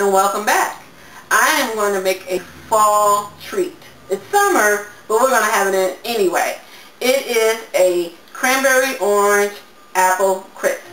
and welcome back. I am going to make a fall treat. It's summer, but we're going to have it anyway. It is a cranberry orange apple crisp.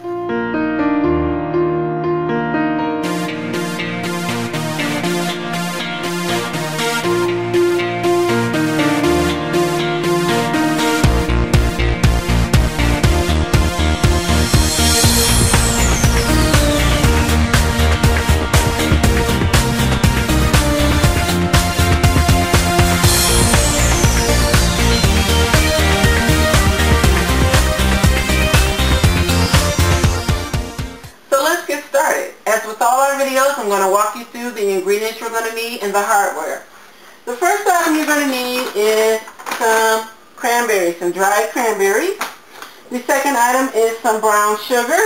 I'm going to walk you through the ingredients you're going to need and the hardware. The first item you're going to need is some cranberries, some dried cranberries. The second item is some brown sugar,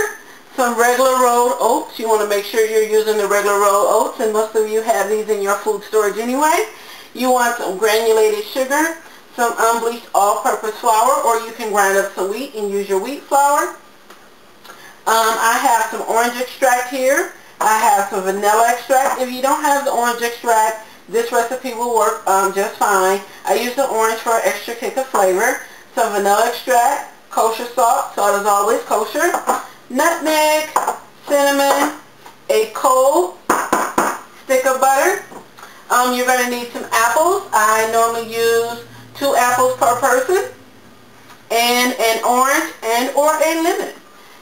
some regular rolled oats. You want to make sure you're using the regular rolled oats, and most of you have these in your food storage anyway. You want some granulated sugar, some unbleached all-purpose flour, or you can grind up some wheat and use your wheat flour. I have some orange extract here. I have some vanilla extract. If you don't have the orange extract, this recipe will work just fine. I use the orange for an extra kick of flavor. Some vanilla extract, kosher salt, salt is always kosher, nutmeg, cinnamon, a cold stick of butter. You're going to need some apples. I normally use 2 apples per person, and an orange and or a lemon,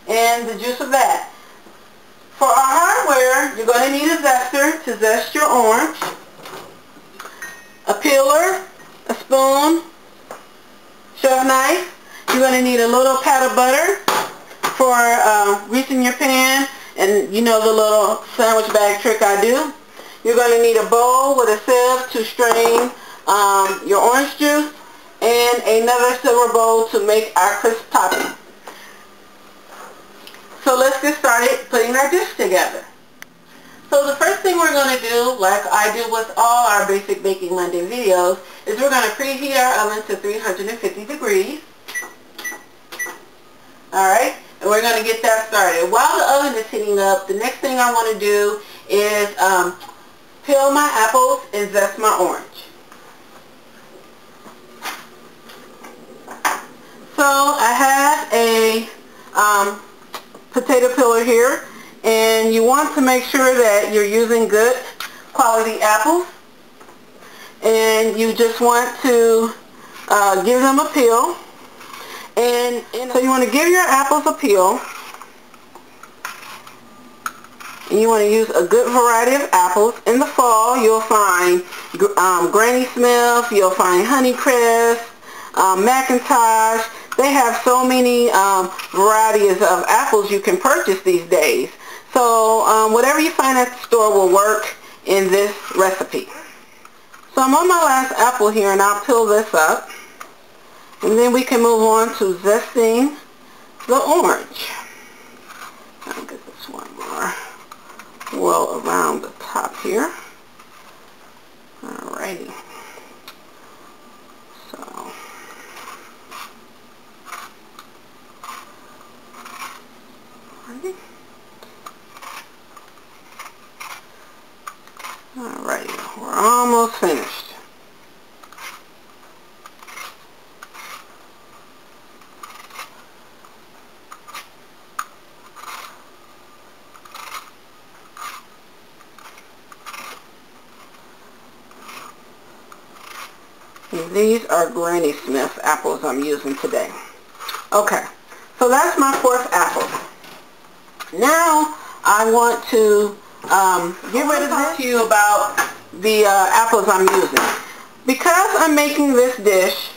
and the juice of that. For our hardware, you're going to need a zester to zest your orange, a peeler, a spoon, chef knife. You're going to need a little pat of butter for greasing your pan, and you know the little sandwich bag trick I do. You're going to need a bowl with a sieve to strain your orange juice, and another silver bowl to make our crisp topping. So let's get started putting our dish together. So the first thing we're going to do, like I do with all our Basic Baking Monday videos, is we're going to preheat our oven to 350 degrees. Alright, and we're going to get that started. While the oven is heating up, the next thing I want to do is peel my apples and zest my orange. So I have a potato peeler here, and you want to make sure that you're using good quality apples, and you just want to give them a peel, and so you want to give your apples a peel, and you want to use a good variety of apples. In the fall you'll find Granny Smith, you'll find Honeycrisp, McIntosh. They have so many varieties of apples you can purchase these days. So whatever you find at the store will work in this recipe. So I'm on my last apple here, and I'll peel this up. And then we can move on to zesting the orange. I'll get this one more well around the top here. Alrighty. So alrighty, we're almost finished. And these are Granny Smith apples I'm using today. Okay, so that's my 4th apple. Now I want to get rid of this to you about the apples I'm using. Because I'm making this dish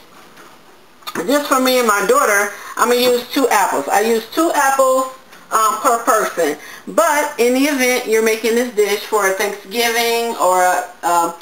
just for me and my daughter, I'm going to use 2 apples. I use 2 apples per person. But in the event you're making this dish for a Thanksgiving or a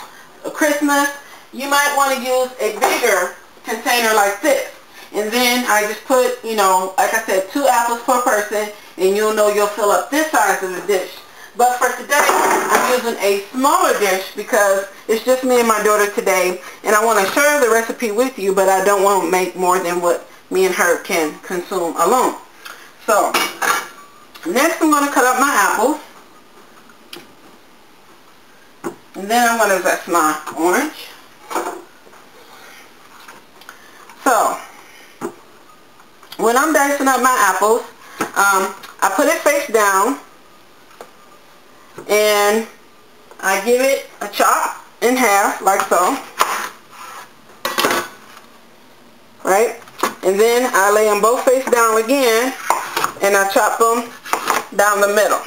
Christmas, you might want to use a bigger container like this. And then I just put, you know, like I said, 2 apples per person, and you'll know you'll fill up this size of the dish. But for today, I'm using a smaller dish because it's just me and my daughter today, and I want to share the recipe with you, but I don't want to make more than what me and her can consume alone. So, next I'm going to cut up my apples. And then I'm going to zest my orange. So, when I'm dicing up my apples, I put it face down and I give it a chop in half, like so. Right? And then I lay them both face down again and I chop them down the middle.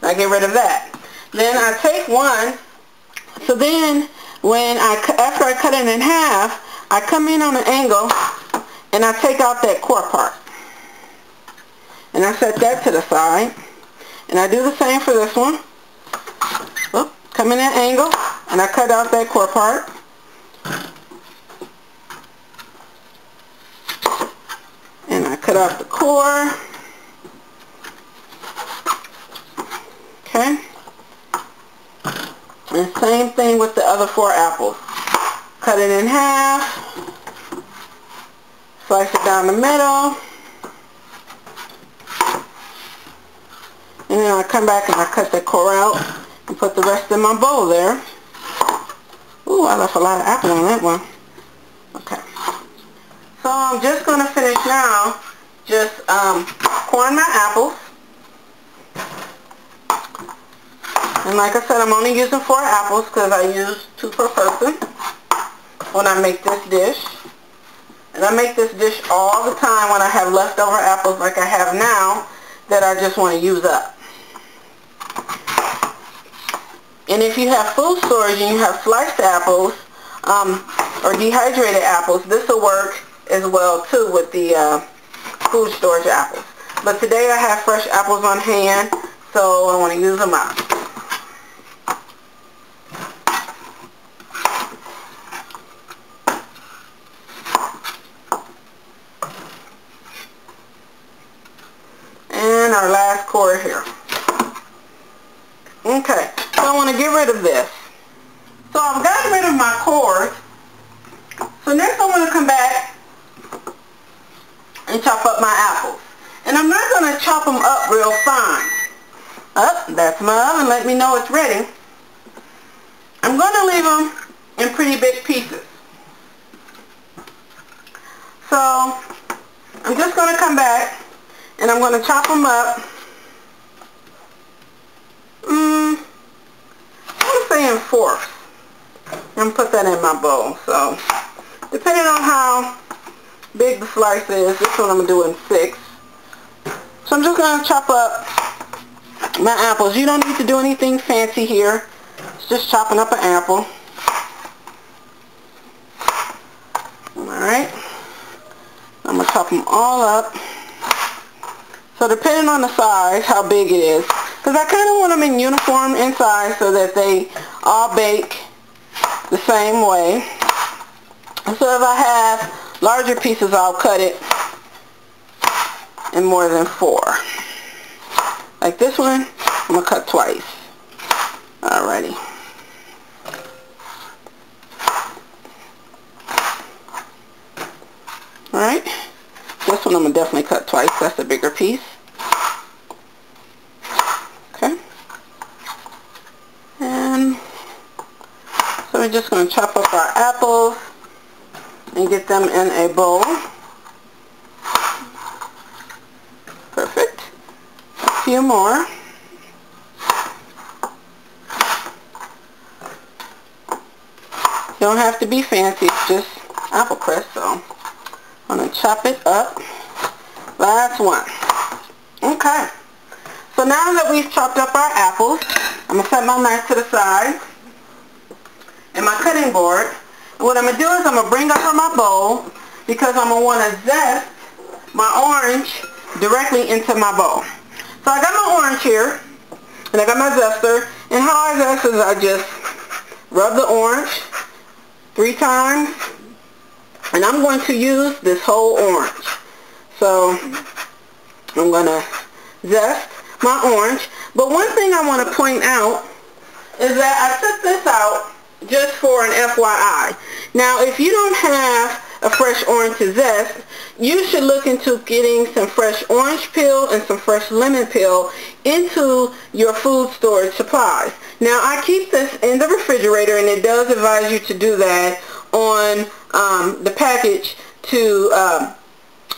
I get rid of that. Then I take one, so then after I cut it in half, I come in on an angle and I take out that core part. And I set that to the side. And I do the same for this one. Oop, come in at an angle and I cut out that core part. And I cut out the core. Okay. And same thing with the other 4 apples. Cut it in half. Slice it down the middle. And then I come back and I cut the core out and put the rest in my bowl there. Ooh, I left a lot of apple on that one. Okay. So I'm just going to finish now just coring my apples. And like I said, I'm only using 4 apples because I use 2 per person when I make this dish. And I make this dish all the time when I have leftover apples like I have now that I just want to use up. And if you have food storage and you have sliced apples or dehydrated apples, this will work as well too with the food storage apples. But today I have fresh apples on hand, so I want to use them up. And our last core here. Okay, so I want to get rid of this. So I've gotten rid of my cores. So next I want to come back and chop up my apples. And I'm not going to chop them up real fine. That's my oven. Let me know it's ready. I'm going to leave them in pretty big pieces. So I'm just going to come back and I'm going to chop them up. I'm say in 4ths. And put that in my bowl. So depending on how big the slice is, this one I'm going to do in 6. So I'm just going to chop up my apples. You don't need to do anything fancy here. It's just chopping up an apple. Alright. I'm going to chop them all up. So depending on the size, how big it is, because I kind of want them in uniform in size so that they all bake the same way. So if I have larger pieces, I'll cut it in more than 4. Like this one, I'm going to cut twice. Alrighty. Alright. This one I'm going to definitely cut twice. That's a bigger piece. Okay. And so we're just going to chop up our apples and get them in a bowl. Perfect. A few more. You don't have to be fancy. It's just apple crisp, so I'm going to chop it up. Last one. Okay. So now that we've chopped up our apples, I'm going to set my knife to the side and my cutting board. And what I'm going to do is I'm going to bring up from my bowl because I'm going to want to zest my orange directly into my bowl. So I got my orange here and I got my zester. And how I zest is I just rub the orange 3 times. And I'm going to use this whole orange. So I'm going to zest my orange. But one thing I want to point out is that I set this out just for an FYI. Now if you don't have a fresh orange to zest, you should look into getting some fresh orange peel and some fresh lemon peel into your food storage supplies. Now, I keep this in the refrigerator, and it does advise you to do that on the package to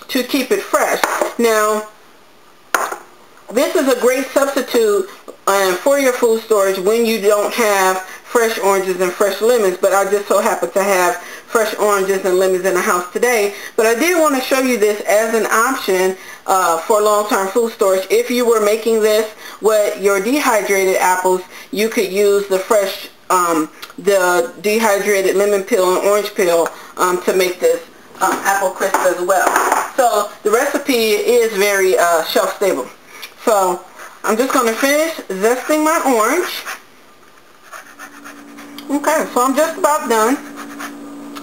keep it fresh. Now, this is a great substitute for your food storage when you don't have fresh oranges and fresh lemons, but I just so happen to have fresh oranges and lemons in the house today. But I did want to show you this as an option for long-term food storage. If you were making this with your dehydrated apples, you could use the fresh, the dehydrated lemon peel and orange peel to make this apple crisp as well. So the recipe is very shelf-stable. So I'm just going to finish zesting my orange. Okay, so I'm just about done.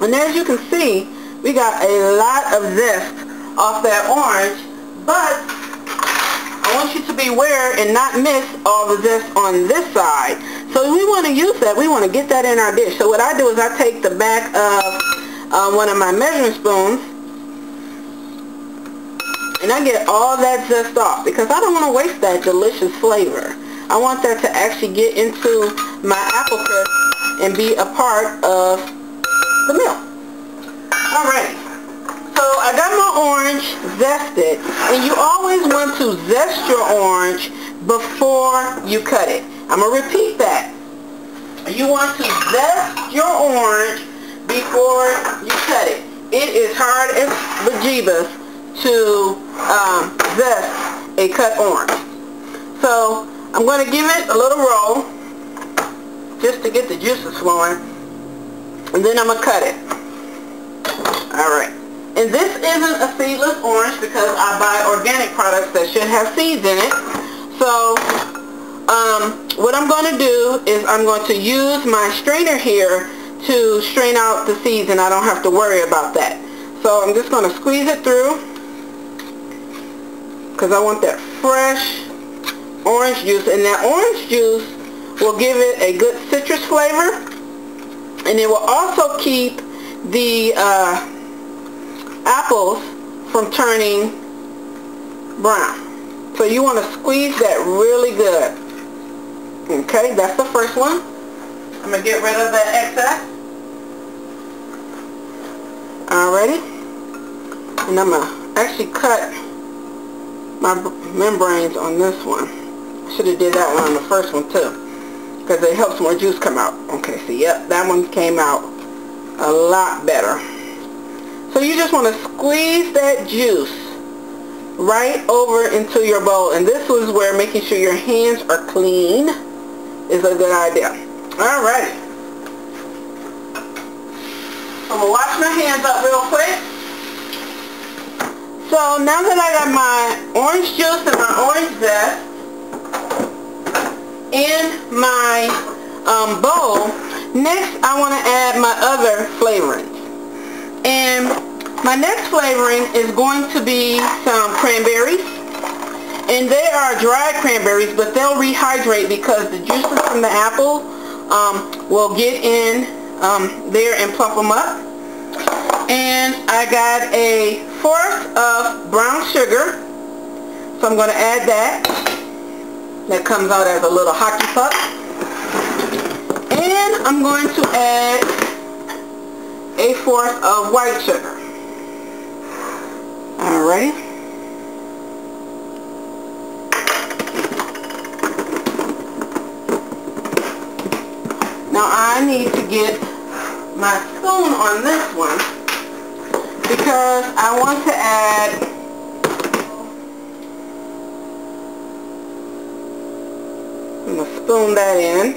And as you can see, we got a lot of zest off that orange, but I want you to be aware and not miss all the zest on this side. So we want to use that. We want to get that in our dish. So what I do is I take the back of one of my measuring spoons, and I get all that zest off because I don't want to waste that delicious flavor. I want that to actually get into my apple crisp and be a part of the meal. Alright, so I got my orange zested, and you always want to zest your orange before you cut it. I'm going to repeat that. You want to zest your orange before you cut it. It is hard as bejeebus to zest a cut orange. So I'm going to give it a little roll just to get the juices flowing, and then I'm going to cut it. Alright, and this isn't a seedless orange because I buy organic products that should have seeds in it. So what I'm going to do is I'm going to use my strainer here to strain out the seeds, and I don't have to worry about that. So I'm just going to squeeze it through because I want that fresh orange juice, and that orange juice will give it a good citrus flavor, and it will also keep the apples from turning brown. So you want to squeeze that really good. Okay, that's the first one. I'm going to get rid of that excess. Alrighty. And I'm going to actually cut my membranes on this one. I should have did that one on the first one too, because it helps more juice come out. Okay, see, yep, that one came out a lot better. So you just want to squeeze that juice right over into your bowl, and this is where making sure your hands are clean is a good idea. Alright. I'm going to wash my hands up real quick. So now that I got my orange juice and my orange zest in my bowl, next I want to add my other flavorings. And my next flavoring is going to be some cranberries. And they are dried cranberries, but they'll rehydrate because the juices from the apple will get in there and plump them up. And I got a fourth of brown sugar, so I'm going to add that. That comes out as a little hockey puck. And I'm going to add a fourth of white sugar. Alright. Now I need to get my spoon on this one because I want to add I'm going to spoon that in,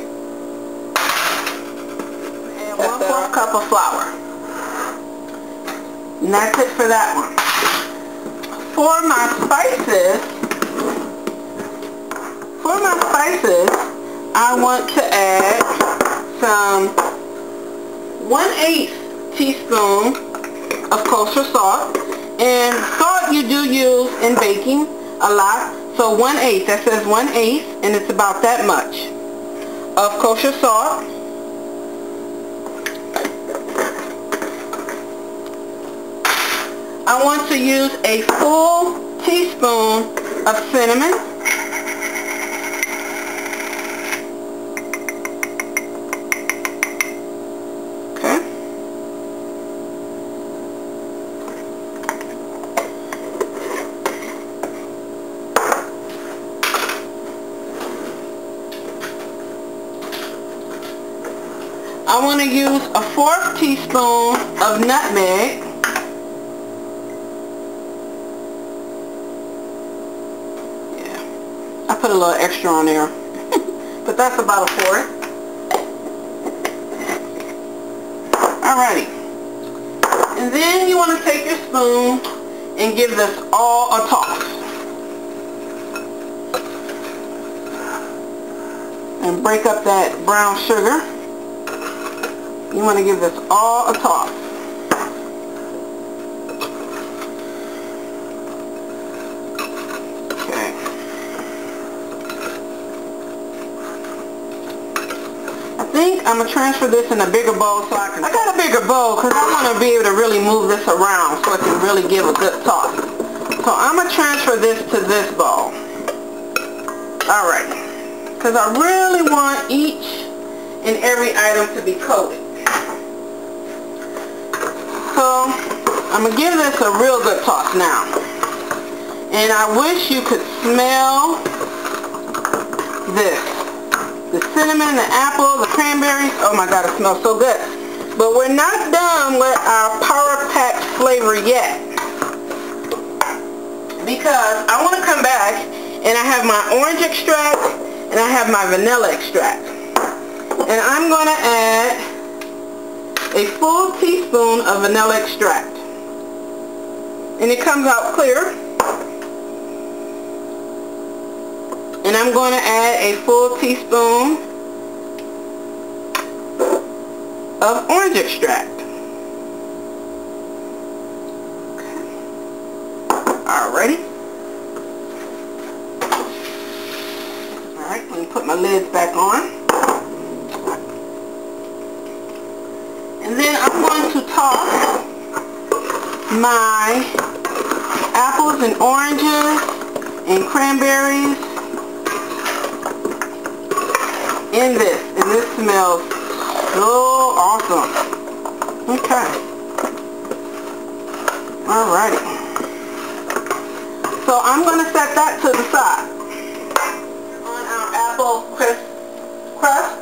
and 1/4 cup of flour, and that's it for that one. For my spices, I want to add some 1/8 teaspoon of kosher salt, and salt you do use in baking a lot, so 1/8, that says 1/8, and it's about that much of kosher salt. I want to use a full teaspoon of cinnamon. Okay. I want to use a 1/4 teaspoon of nutmeg. I put a little extra on there, but that's about a 1/4. Alrighty. And then you want to take your spoon and give this all a toss. And break up that brown sugar. You want to give this all a toss. I'm going to transfer this in a bigger bowl so I got a bigger bowl because I want to be able to really move this around so it can really give a good toss. So I'm going to transfer this to this bowl. Alright. Because I really want each and every item to be coated. So I'm going to give this a real good toss now. And I wish you could smell this. The cinnamon, the apple, the cranberries. Oh my God, it smells so good. But we're not done with our Power Pack flavor yet. Because I want to come back and I have my orange extract and I have my vanilla extract. And I'm going to add a full teaspoon of vanilla extract. And it comes out clear. And I'm going to add a full teaspoon of orange extract. Okay. Alrighty. Alright, let me put my lids back on. And then I'm going to toss my apples and oranges and cranberries in this, and this smells so awesome. Okay. Alrighty. So I'm going to set that to the side on our apple crust.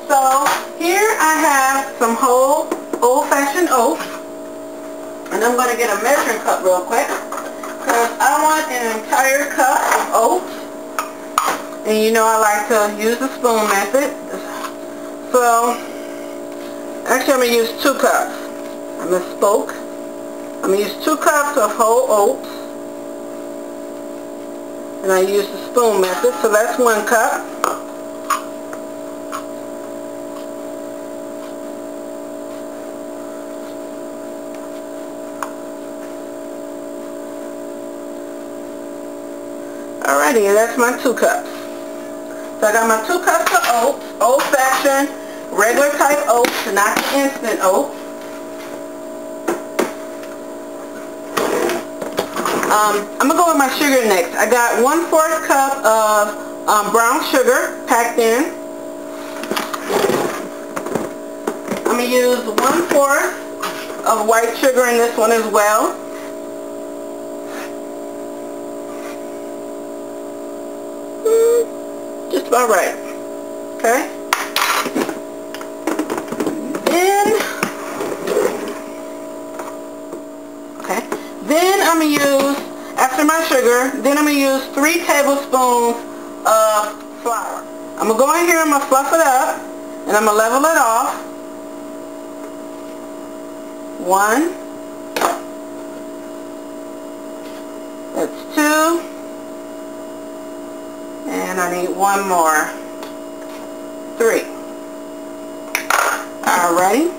So here I have some whole old-fashioned oats, and I'm going to get a measuring cup real quick because I want an entire cup of oats. And you know I like to use the spoon method. So, actually I'm going to use 2 cups. I misspoke. I'm going to use 2 cups of whole oats. And I use the spoon method, so that's 1 cup. Alrighty, that's my 2 cups. So I got my 2 cups of oats, old-fashioned, regular type oats, not the instant oats. I'm going to go with my sugar next. I got 1/4 cup of brown sugar packed in. I'm going to use 1/4 of white sugar in this one as well. Just about right. Okay. Then I'm going to use, after my sugar, then I'm going to use 3 tablespoons of flour. I'm going to go in here, I'm going to fluff it up, and I'm going to level it off. 1. That's 2. And I need 1 more. 3. Alright.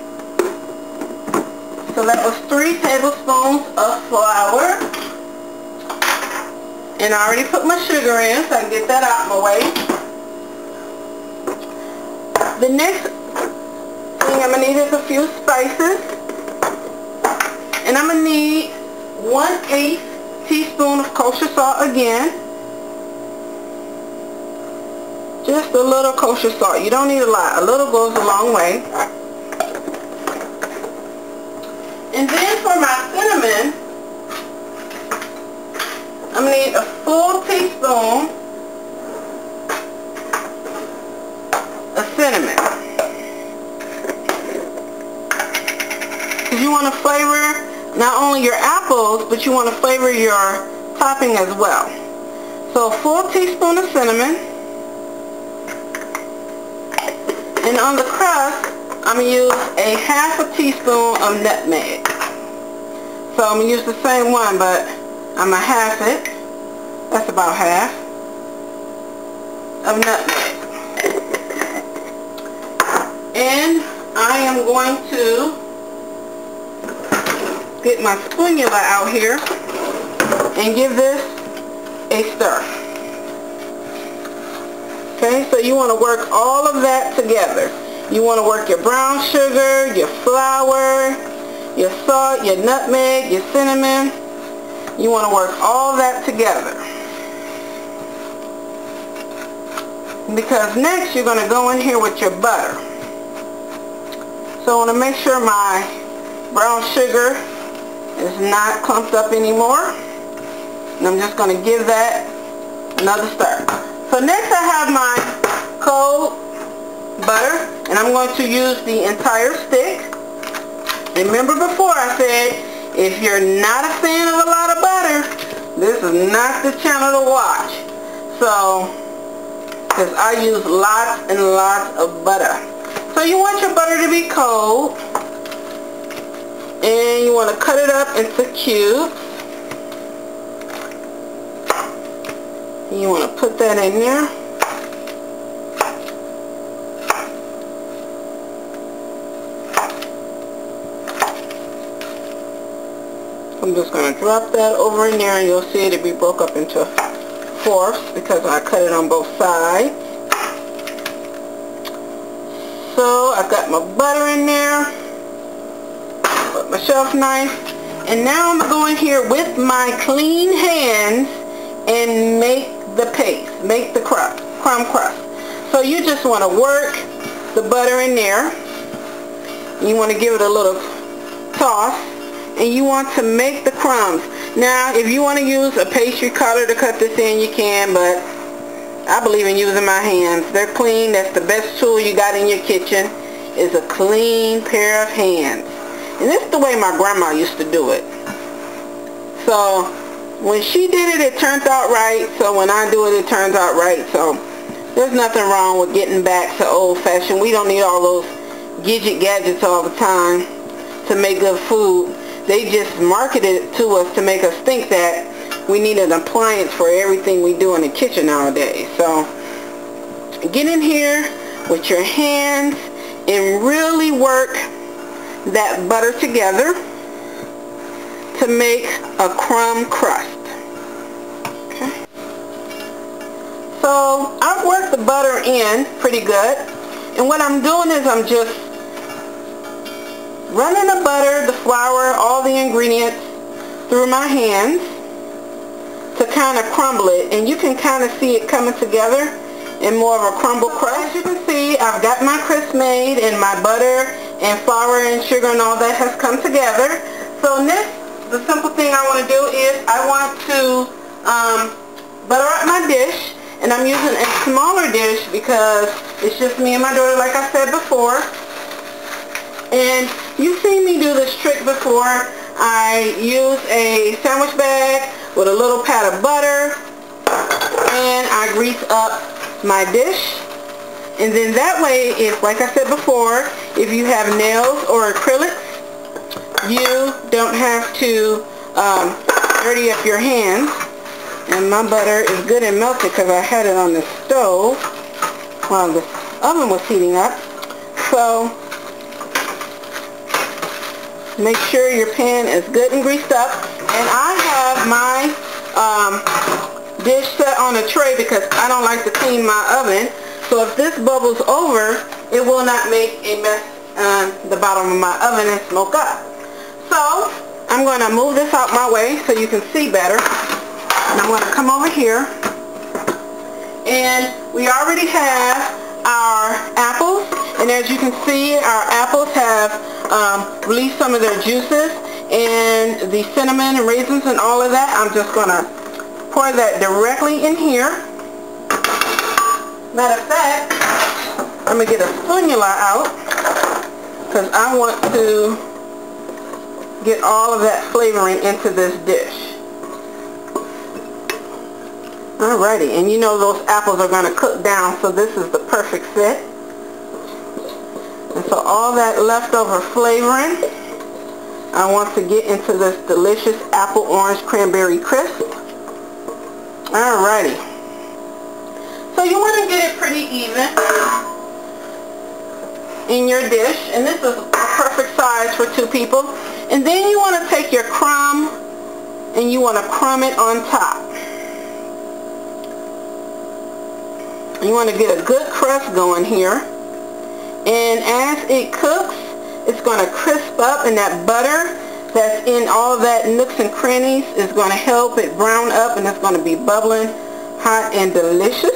So that was 3 tablespoons of flour. And I already put my sugar in, so I can get that out of my way. The next thing I'm going to need is a few spices. And I'm going to need 1/8 teaspoon of kosher salt again. Just a little kosher salt. You don't need a lot. A little goes a long way. And then for my cinnamon, I'm going to need a full teaspoon of cinnamon. Because you want to flavor not only your apples, but you want to flavor your topping as well. So a full teaspoon of cinnamon. And on the crust, I'm going to use a half a teaspoon of nutmeg. So I'm going to use the same one, but I'm going to half it. That's about half of nutmeg. And I am going to get my spatula out here and give this a stir. Okay, so you want to work all of that together. You want to work your brown sugar, your flour, your salt, your nutmeg, your cinnamon. You want to work all that together. Because next you're going to go in here with your butter. So I want to make sure my brown sugar is not clumped up anymore. And I'm just going to give that another stir. So next I have my cold butter, and I'm going to use the entire stick. Remember before I said, if you're not a fan of a lot of butter, this is not the channel to watch. So, because I use lots and lots of butter. So you want your butter to be cold, and you want to cut it up into cubes. You want to put that in there. I'm just going to drop that over in there, and you'll see it be broke up into fourths because I cut it on both sides. So I've got my butter in there, put my shelf knife, and now I'm going to go in here with my clean hands and make the paste, make the crust, crumb crust. So you just want to work the butter in there. You want to give it a little toss, and you want to make the crumbs. Now, if you want to use a pastry cutter to cut this in, you can, but I believe in using my hands. They're clean. That's the best tool you got in your kitchen, is a clean pair of hands. And this is the way my grandma used to do it. So when she did it, it turned out right. So when I do it, it turns out right. So there's nothing wrong with getting back to old-fashioned. We don't need all those gadgets all the time to make good food. They just marketed it to us to make us think that we need an appliance for everything we do in the kitchen nowadays. So get in here with your hands and really work that butter together to make a crumb crust. Okay. So I've worked the butter in pretty good, and what I'm doing is I'm just running the butter, the flour, all the ingredients through my hands to kind of crumble it, and you can kind of see it coming together in more of a crumble crust. As you can see, I've got my crisp made, and my butter and flour and sugar and all that has come together. So next, the simple thing I want to do is I want to butter up my dish, and I'm using a smaller dish because it's just me and my daughter, like I said before. And you've seen me do this trick before. I use a sandwich bag with a little pat of butter, and I grease up my dish. And then that way, if, like I said before, if you have nails or acrylics, you don't have to dirty up your hands. And my butter is good and melted because I had it on the stove while the oven was heating up. So make sure your pan is good and greased up. And I have my dish set on a tray because I don't like to clean my oven. So if this bubbles over, it will not make a mess on the bottom of my oven and smoke up. So I'm going to move this out my way so you can see better. And I'm going to come over here. And we already have our apples. And as you can see, our apples have released some of their juices. And the cinnamon and raisins and all of that, I'm just going to pour that directly in here. Matter of fact, I'm going to get a spatula out because I want to get all of that flavoring into this dish. Alrighty, and you know those apples are going to cook down, so this is the perfect fit. And so all that leftover flavoring, I want to get into this delicious apple orange cranberry crisp. Alrighty. So you want to get it pretty even in your dish, and this is a perfect size for 2 people. And then you want to take your crumb and you want to crumb it on top. You want to get a good crust going here. And as it cooks, it's going to crisp up, and that butter that's in all that nooks and crannies is going to help it brown up, and it's going to be bubbling hot and delicious.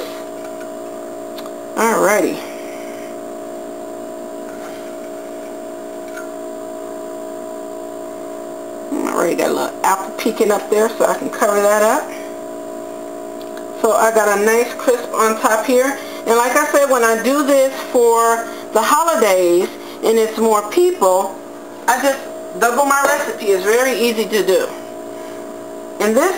Alrighty. Already got a little apple peeking up there, so I can cover that up. So I got a nice crisp on top here. And like I said, when I do this for the holidays and it's more people, I just double my recipe. It's very easy to do. And this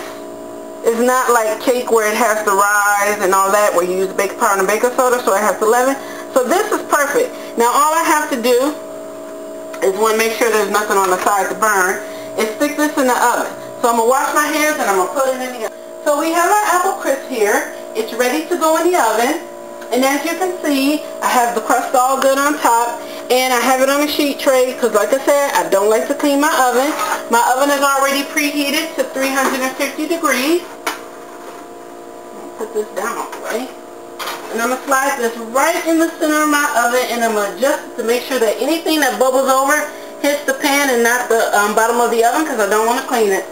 is not like cake where it has to rise and all that, where you use baking powder and baking soda, so it has to leaven. So this is perfect. Now all I have to do is want to make sure there's nothing on the side to burn, is stick this in the oven. So I'm going to wash my hands and I'm going to put it in the oven. So we have our apple crisp here. It's ready to go in the oven. And as you can see, I have the crust all good on top. And I have it on a sheet tray because, like I said, I don't like to clean my oven. My oven is already preheated to 350 degrees. Put this down all the way. And I'm going to slide this right in the center of my oven, and I'm going to adjust it to make sure that anything that bubbles over hits the pan and not the bottom of the oven, because I don't want to clean it.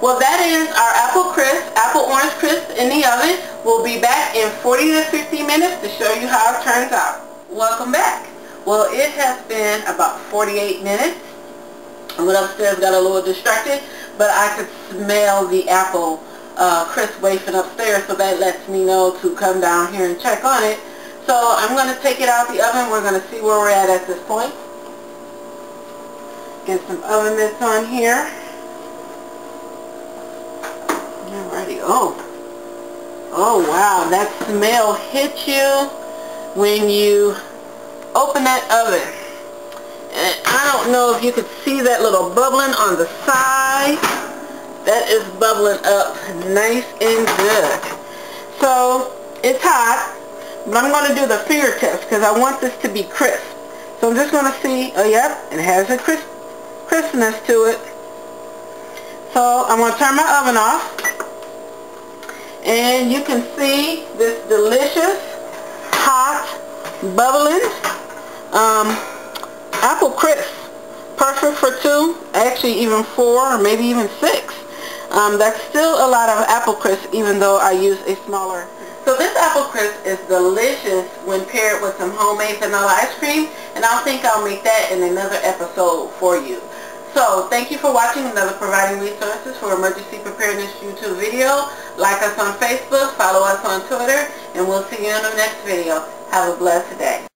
Well, that is our apple orange crisp in the oven. We'll be back in 40 to 50 minutes to show you how it turns out. Welcome back. Well, it has been about 48 minutes. I went upstairs, got a little distracted, but I could smell the apple crisp wafting upstairs, so that lets me know to come down here and check on it. So I'm going to take it out the oven. We're going to see where we're at this point. Get some oven mitts on here. Alrighty. Oh wow, that smell hits you when you open that oven. And I don't know if you could see that little bubbling on the side. That is bubbling up nice and good. So it's hot, but I'm going to do the finger test because I want this to be crisp. So I'm just going to see, oh yep, it has a crispness to it. So I'm going to turn my oven off. And you can see this delicious, hot, bubbling apple crisp. Perfect for 2, actually even 4, or maybe even 6. That's still a lot of apple crisp, even though I use a smaller. So this apple crisp is delicious when paired with some homemade vanilla ice cream, and I think I'll make that in another episode for you. So thank you for watching another Providing Resources for Emergency Preparedness YouTube video. Like us on Facebook, follow us on Twitter, and we'll see you in the next video. Have a blessed day.